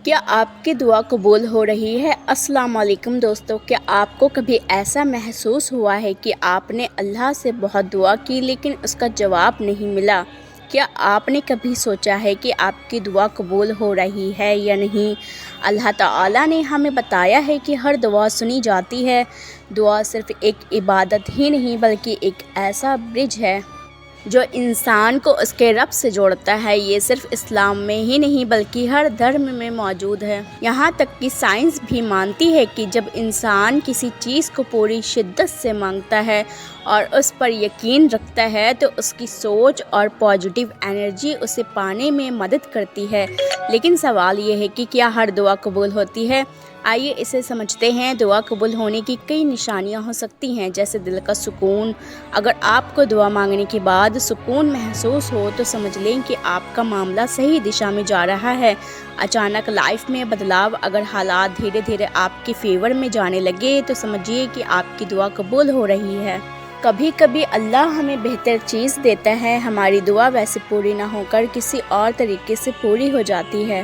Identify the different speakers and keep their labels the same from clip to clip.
Speaker 1: کیا آپ کی دعا قبول ہو رہی ہے؟ السلام علیکم دوستو، کیا آپ کو کبھی ایسا محسوس ہوا ہے کہ آپ نے اللہ سے بہت دعا کی لیکن اس کا جواب نہیں ملا؟ کیا آپ نے کبھی سوچا ہے کہ آپ کی دعا قبول ہو رہی ہے یا نہیں؟ اللہ تعالیٰ نے ہمیں بتایا ہے کہ ہر دعا سنی جاتی ہے۔ دعا صرف ایک عبادت ہی نہیں بلکہ ایک ایسا برج ہے جو انسان کو اس کے رب سے جوڑتا ہے۔ یہ صرف اسلام میں ہی نہیں بلکہ ہر دھرم میں موجود ہے۔ یہاں تک کہ سائنس بھی مانتی ہے کہ جب انسان کسی چیز کو پوری شدت سے مانگتا ہے اور اس پر یقین رکھتا ہے تو اس کی سوچ اور پازیٹیو انرجی اسے پانے میں مدد کرتی ہے۔ لیکن سوال یہ ہے کہ کیا ہر دعا قبول ہوتی ہے؟ آئیے اسے سمجھتے ہیں۔ دعا قبول ہونے کی کئی نشانیاں ہو سکتی ہیں، جیسے دل کا سکون۔ اگر آپ کو دعا مانگنے کے بعد سکون محسوس ہو تو سمجھ لیں کہ آپ کا معاملہ صحیح دشا میں جا رہا ہے۔ اچانک لائف میں بدلاؤ، اگر حالات دھیرے دھیرے آپ کے فیور میں جانے لگے تو سمجھیے کہ آپ کی دعا قبول ہو رہی ہے۔ کبھی کبھی اللہ ہمیں بہتر چیز دیتا ہے، ہماری دعا ویسے پوری نہ ہو کر کسی اور طریقے سے پوری ہو جاتی ہے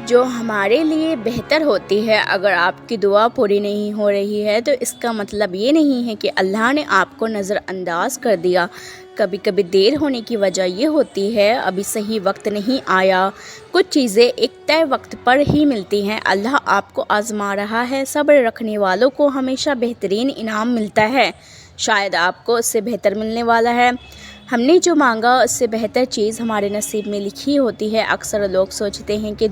Speaker 1: جو ہمارے لیے بہتر ہوتی ہے۔ اگر آپ کی دعا پوری نہیں ہو رہی ہے تو اس کا مطلب یہ نہیں ہے کہ اللہ نے آپ کو نظر انداز کر دیا۔ کبھی کبھی دیر ہونے کی وجہ یہ ہوتی ہے ابھی صحیح وقت نہیں آیا۔ کچھ چیزیں ایک طے وقت پر ہی ملتی ہیں۔ اللہ آپ کو آزما رہا ہے۔ صبر رکھنے والوں کو ہمیشہ بہترین انعام ملتا ہے۔ شاید آپ کو اس سے بہتر ملنے والا ہے۔ ہم نے جو مانگا اس سے بہتر چیز ہمارے نصیب میں لکھی ہوتی ہے۔ اکثر لوگ سوچتے ہیں کہ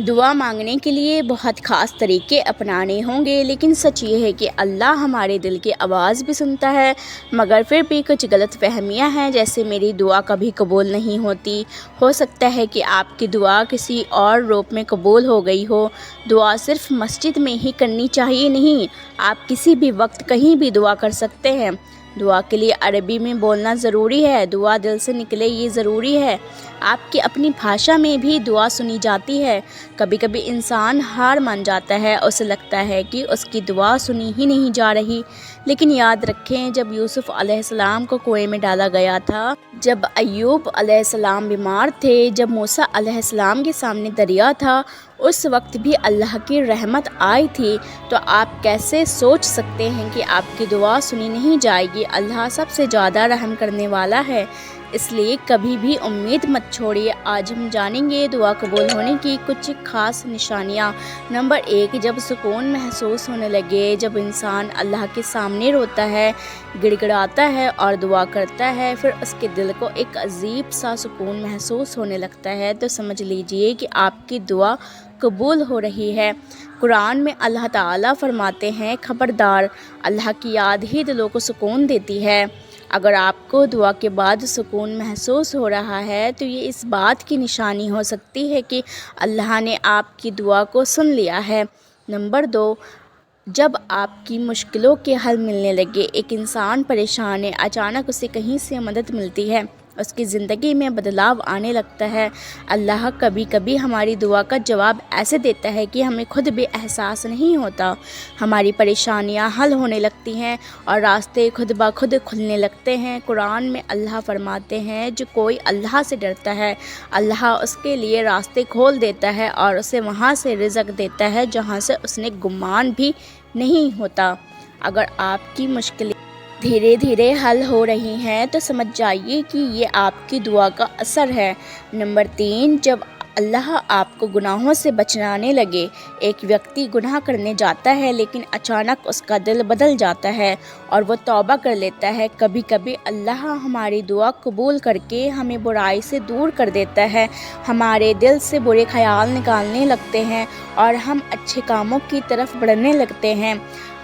Speaker 1: دعا مانگنے کے لیے بہت خاص طریقے اپنانے ہوں گے، لیکن سچ یہ ہے کہ اللہ ہمارے دل کی آواز بھی سنتا ہے، مگر پھر بھی کچھ غلط فہمیاں ہیں، جیسے میری دعا کبھی قبول نہیں ہوتی۔ ہو سکتا ہے کہ آپ کی دعا کسی اور روپ میں قبول ہو گئی ہو۔ دعا صرف مسجد میں ہی کرنی چاہیے نہیں، آپ کسی بھی وقت کہیں بھی دعا کر سکتے ہیں۔ دعا کے لیے عربی میں بولنا ضروری ہے، دعا دل سے نکلے یہ ضروری ہے۔ آپ کی اپنی بھاشا میں بھی دعا سنی جاتی ہے۔ کبھی کبھی انسان ہار مان جاتا ہے، اسے لگتا ہے کہ اس کی دعا سنی ہی نہیں جا رہی، لیکن یاد رکھیں جب یوسف علیہ السلام کو کنویں میں ڈالا گیا تھا، جب ایوب علیہ السلام بیمار تھے، جب موسیٰ علیہ السلام کے سامنے دریا تھا، اس وقت بھی اللہ کی رحمت آئی تھی۔ تو آپ کیسے سوچ سکتے ہیں کہ آپ کی دعا سنی نہیں جائے گی؟ اللہ سب سے زیادہ رحم کرنے والا ہے، اس لیے کبھی بھی امید مت چھوڑیے۔ آج ہم جانیں گے دعا قبول ہونے کی کچھ خاص نشانیاں۔ نمبر 1، جب سکون محسوس ہونے لگے۔ جب انسان اللہ کے سامنے روتا ہے، گڑ گڑاتا ہے اور دعا کرتا ہے، پھر اس کے دل کو ایک عجیب سا سکون محسوس ہونے لگتا ہے، تو سمجھ لیجئے کہ آپ کی دعا قبول ہو رہی ہے۔ قرآن میں اللہ تعالیٰ فرماتے ہیں، خبردار، اللہ کی یاد ہی دلوں کو سکون دیتی ہے۔ اگر آپ کو دعا کے بعد سکون محسوس ہو رہا ہے تو یہ اس بات کی نشانی ہو سکتی ہے کہ اللہ نے آپ کی دعا کو سن لیا ہے۔ نمبر 2، جب آپ کی مشکلوں کے حل ملنے لگے۔ ایک انسان پریشان ہے، اچانک اسے کہیں سے مدد ملتی ہے، اس کی زندگی میں بدلاؤ آنے لگتا ہے۔ اللہ کبھی کبھی ہماری دعا کا جواب ایسے دیتا ہے کہ ہمیں خود بھی احساس نہیں ہوتا۔ ہماری پریشانیاں حل ہونے لگتی ہیں اور راستے خود بخود کھلنے لگتے ہیں۔ قرآن میں اللہ فرماتے ہیں، جو کوئی اللہ سے ڈرتا ہے، اللہ اس کے لیے راستے کھول دیتا ہے اور اسے وہاں سے رزق دیتا ہے جہاں سے اس نے گمان بھی نہیں ہوتا۔ اگر آپ کی مشکلیں دھیرے دھیرے حل ہو رہی ہیں تو سمجھ جائیے کہ یہ آپ کی دعا کا اثر ہے۔ نمبر 3، جب اللہ آپ کو گناہوں سے بچانے لگے۔ ایک ویکتی گناہ کرنے جاتا ہے لیکن اچانک اس کا دل بدل جاتا ہے اور وہ توبہ کر لیتا ہے۔ کبھی کبھی اللہ ہماری دعا قبول کر کے ہمیں برائی سے دور کر دیتا ہے، ہمارے دل سے برے خیال نکالنے لگتے ہیں اور ہم اچھے کاموں کی طرف بڑھنے لگتے ہیں۔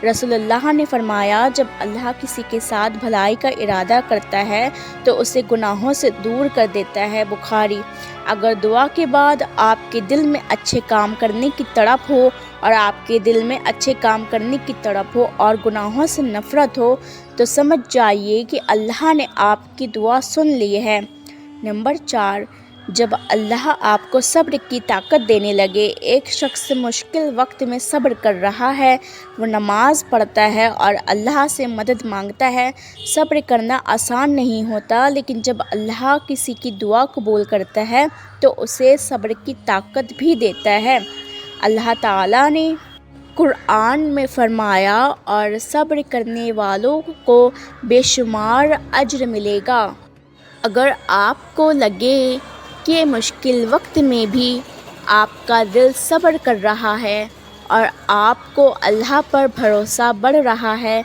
Speaker 1: رسول اللہ نے فرمایا، جب اللہ کسی کے ساتھ بھلائی کا ارادہ کرتا ہے تو اسے گناہوں سے دور کر دیتا ہے۔ بخاری۔ اگر دعا کے بعد آپ کے دل میں اچھے کام کرنے کی تڑپ ہو اور آپ کے دل میں اچھے کام کرنے کی تڑپ ہو اور گناہوں سے نفرت ہو تو سمجھ جائیے کہ اللہ نے آپ کی دعا سن لی ہے۔ نمبر 4، جب اللہ آپ کو صبر کی طاقت دینے لگے، ایک شخص مشکل وقت میں صبر کر رہا ہے، وہ نماز پڑھتا ہے اور اللہ سے مدد مانگتا ہے۔ صبر کرنا آسان نہیں ہوتا، لیکن جب اللہ کسی کی دعا قبول کرتا ہے تو اسے صبر کی طاقت بھی دیتا ہے۔ اللہ تعالیٰ نے قرآن میں فرمایا، اور صبر کرنے والوں کو بے شمار اجر ملے گا۔ اگر آپ کو لگے کہ مشکل وقت میں بھی آپ کا دل صبر کر رہا ہے اور آپ کو اللہ پر بھروسہ بڑھ رہا ہے،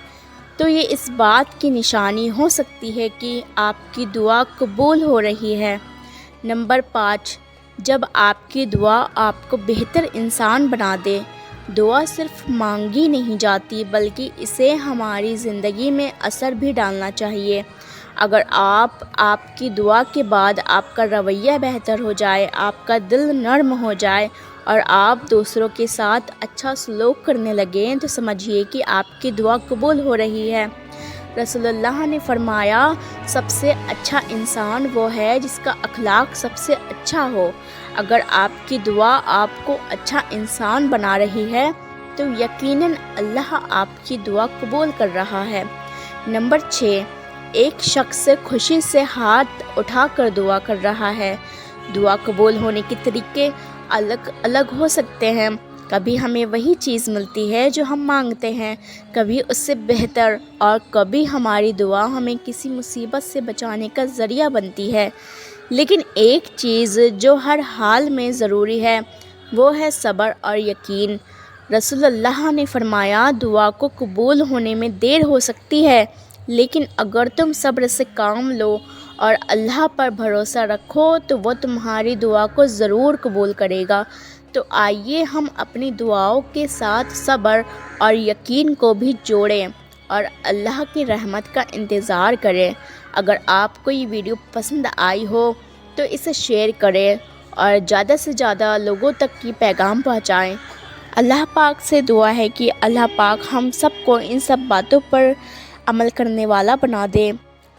Speaker 1: تو یہ اس بات کی نشانی ہو سکتی ہے کہ آپ کی دعا قبول ہو رہی ہے۔ نمبر 5، جب آپ کی دعا آپ کو بہتر انسان بنا دے۔ دعا صرف مانگی نہیں جاتی، بلکہ اسے ہماری زندگی میں اثر بھی ڈالنا چاہیے۔ اگر آپ کی دعا کے بعد آپ کا رویہ بہتر ہو جائے، آپ کا دل نرم ہو جائے اور آپ دوسروں کے ساتھ اچھا سلوک کرنے لگیں، تو سمجھیے کہ آپ کی دعا قبول ہو رہی ہے۔ رسول اللہ نے فرمایا، سب سے اچھا انسان وہ ہے جس کا اخلاق سب سے اچھا ہو۔ اگر آپ کی دعا آپ کو اچھا انسان بنا رہی ہے تو یقیناً اللہ آپ کی دعا قبول کر رہا ہے۔ نمبر 6، ایک شخص خوشی سے ہاتھ اٹھا کر دعا کر رہا ہے۔ دعا قبول ہونے کے طریقے الگ الگ ہو سکتے ہیں۔ کبھی ہمیں وہی چیز ملتی ہے جو ہم مانگتے ہیں، کبھی اس سے بہتر، اور کبھی ہماری دعا ہمیں کسی مصیبت سے بچانے کا ذریعہ بنتی ہے۔ لیکن ایک چیز جو ہر حال میں ضروری ہے، وہ ہے صبر اور یقین۔ رسول اللہ نے فرمایا، دعا کو قبول ہونے میں دیر ہو سکتی ہے، لیکن اگر تم صبر سے کام لو اور اللہ پر بھروسہ رکھو تو وہ تمہاری دعا کو ضرور قبول کرے گا۔ تو آئیے ہم اپنی دعاؤں کے ساتھ صبر اور یقین کو بھی جوڑیں اور اللہ کی رحمت کا انتظار کریں۔ اگر آپ کو یہ ویڈیو پسند آئی ہو تو اسے شیئر کریں اور زیادہ سے زیادہ لوگوں تک یہ پیغام پہنچائیں۔ اللہ پاک سے دعا ہے کہ اللہ پاک ہم سب کو ان سب باتوں پر عمل کرنے والا بنا دے،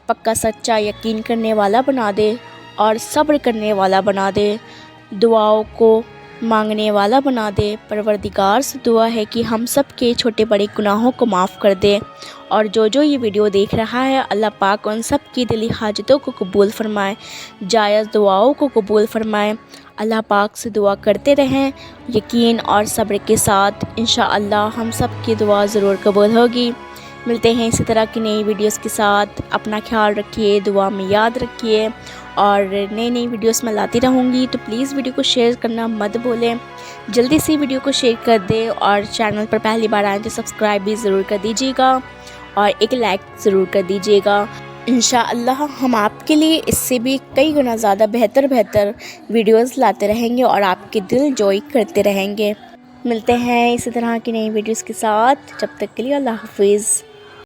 Speaker 1: پکا سچا یقین کرنے والا بنا دے اور صبر کرنے والا بنا دے، دعاؤں کو مانگنے والا بنا دے۔ پروردگار سے دعا ہے کہ ہم سب کے چھوٹے بڑے گناہوں کو معاف کر دے، اور جو یہ ویڈیو دیکھ رہا ہے، اللہ پاک ان سب کی دلی حاجتوں کو قبول فرمائے، جائز دعاؤں کو قبول فرمائے۔ اللہ پاک سے دعا کرتے رہیں یقین اور صبر کے ساتھ، انشاءاللہ ہم سب کی دعا ضرور قبول ہوگی۔ ملتے ہیں اسی طرح کی نئی ویڈیوز کے ساتھ۔ اپنا خیال رکھیے، دعا میں یاد رکھیے، اور نئی ویڈیوز میں لاتی رہوں گی، تو پلیز ویڈیو کو شیئر کرنا مت بھولیں۔ جلدی سے ویڈیو کو شیئر کر دیں، اور چینل پر پہلی بار آئیں تو سبسکرائب بھی ضرور کر دیجیے گا اور ایک لائک ضرور کر دیجیے گا۔ انشاءاللہ ہم آپ کے لیے اس سے بھی کئی گنا زیادہ بہتر ویڈیوز لاتے رہیں گے اور آپ کے دل جوئی کرتے رہیں گے۔ ملتے ہیں اسی طرح کی نئی ویڈیوز کے ساتھ، جب تک کے لیے اللہ حافظ۔